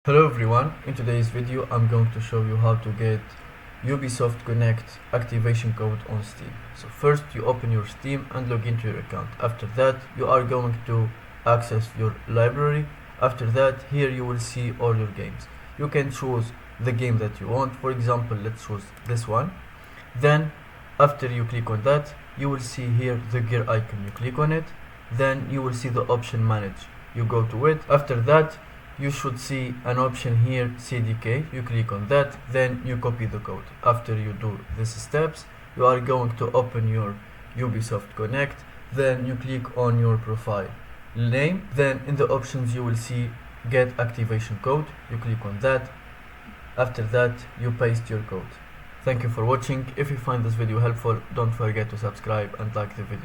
Hello everyone, in today's video I'm going to show you how to get Ubisoft Connect activation code on Steam. So first you open your Steam and log into your account. After that you are going to access your library. After that here you will see all your games. You can choose the game that you want. For example, let's choose this one. Then after you click on that you will see here the gear icon. You click on it, then you will see the option manage. You go to it. After that you should see an option here, CDK. You click on that, then you copy the code. After you do these steps, you are going to open your Ubisoft Connect, then you click on your profile name, then in the options you will see get activation code. You click on that. After that you paste your code. Thank you for watching. If you find this video helpful, don't forget to subscribe and like the video.